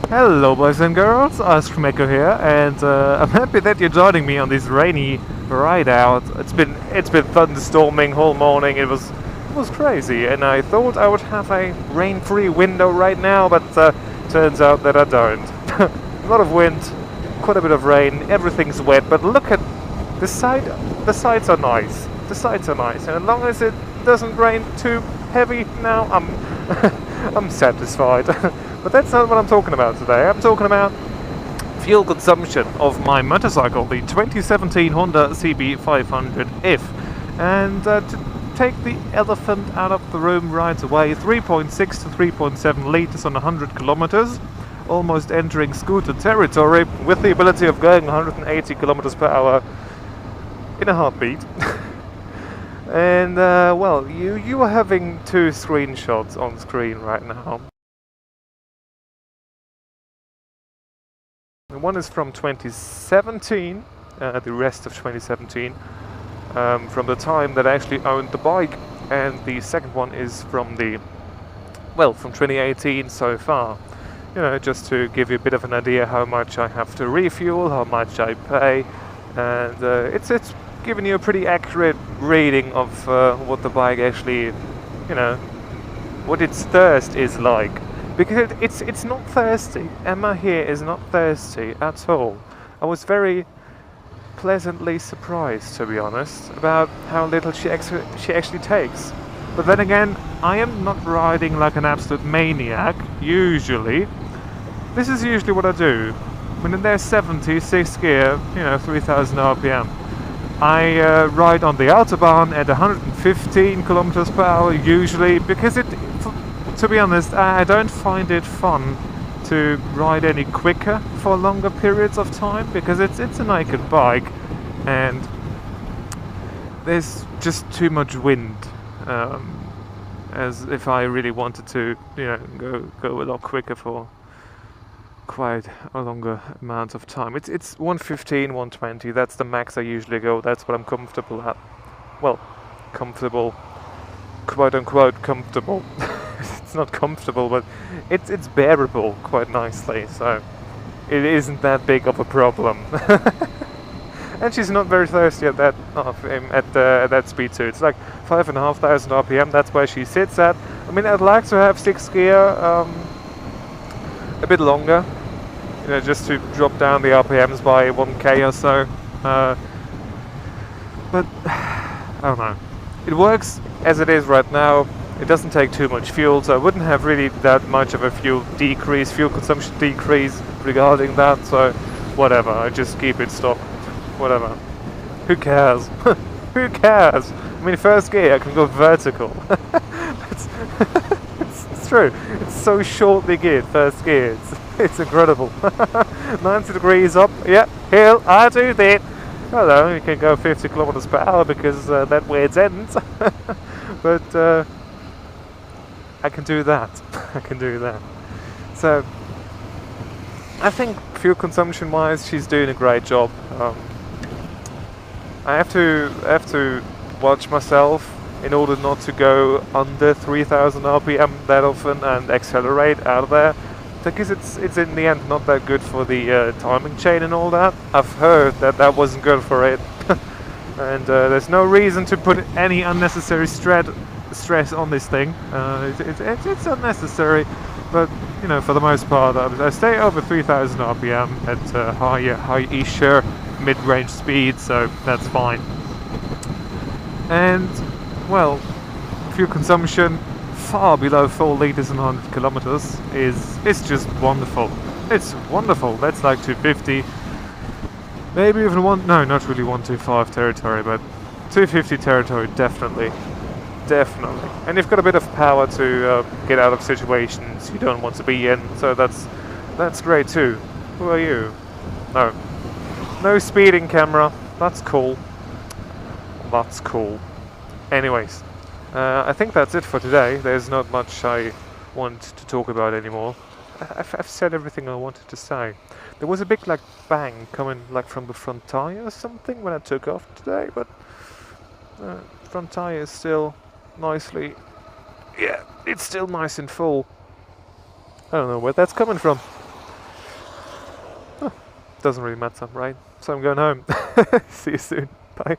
Hello boys and girls, Ice Cream Echo here, and I'm happy that you're joining me on this rainy ride out. It's been thunderstorming whole morning. It was crazy, and I thought I would have a rain-free window right now, but turns out that I don't. A lot of wind, quite a bit of rain, everything's wet. But look at the side. The sides are nice. The sides are nice, and as long as it doesn't rain too heavy now, I'm satisfied. But that's not what I'm talking about today. I'm talking about fuel consumption of my motorcycle, the 2017 Honda CB500F. And to take the elephant out of the room right away, 3.6 to 3.7 liters on 100 kilometers, almost entering scooter territory, with the ability of going 180 kilometers per hour in a heartbeat. And well, you are having two screenshots on screen right now. One is from 2017, the rest of 2017, from the time that I actually owned the bike, and the second one is from from 2018 so far. You know, just to give you a bit of an idea how much I have to refuel, how much I pay, and it's giving you a pretty accurate reading of what the bike actually, you know, what its thirst is like. Because it's not thirsty. Emma here is not thirsty at all. I was very pleasantly surprised, to be honest, about how little she actually takes. But then again, I am not riding like an absolute maniac, usually. This is usually what I do. When there's 70, 6th gear, you know, 3000 RPM. I ride on the Autobahn at 115 kilometers per hour, usually, because to be honest, I don't find it fun to ride any quicker for longer periods of time, because it's a naked bike and there's just too much wind, as if I really wanted to, you know, go a lot quicker for quite a longer amount of time. It's 115, 120, that's the max I usually go, that's what I'm comfortable at. Well, comfortable, quote unquote comfortable. It's not comfortable, but it's bearable quite nicely, so it isn't that big of a problem. And she's not very thirsty at that that speed too. It's like 5,500 RPM. That's where she sits at. I mean, I'd like to have 6th gear a bit longer, you know, just to drop down the RPMs by 1k or so. But I don't know. It works as it is right now. It doesn't take too much fuel, so I wouldn't have really that much of a fuel consumption decrease regarding that, so whatever, I just keep it stock, whatever. Who cares? Who cares? I mean, 1st gear, I can go vertical. it's true, it's so shortly geared, 1st gear, it's incredible. 90 degrees up, yeah, hill, I do that. Hello, you can go 50 kilometers per hour because that's where it ends. But I can do that. I can do that. So I think fuel consumption wise, she's doing a great job. I have to watch myself in order not to go under 3000 RPM that often and accelerate out of there, because it's in the end not that good for the timing chain and all that. I've heard that wasn't good for it. And there's no reason to put any unnecessary stress on this thing. It's unnecessary, but you know, for the most part, I stay over 3000 RPM at high-ish mid-range speed, so that's fine. And well, fuel consumption far below 4 liters and 100 kilometers it's just wonderful. It's wonderful. That's like 250, maybe even not really 125 territory, but 250 territory definitely. Definitely. And you've got a bit of power to get out of situations you don't want to be in, so that's great too. Who are you? No speeding camera. That's cool. That's cool. Anyways, I think that's it for today. There's not much I want to talk about anymore. I've said everything I wanted to say. There was a big like bang coming like from the front tire or something when I took off today, but front tire is still nicely, yeah, it's still nice and full. I don't know where that's coming from. doesn't really matter, right? So I'm going home. See you soon. Bye.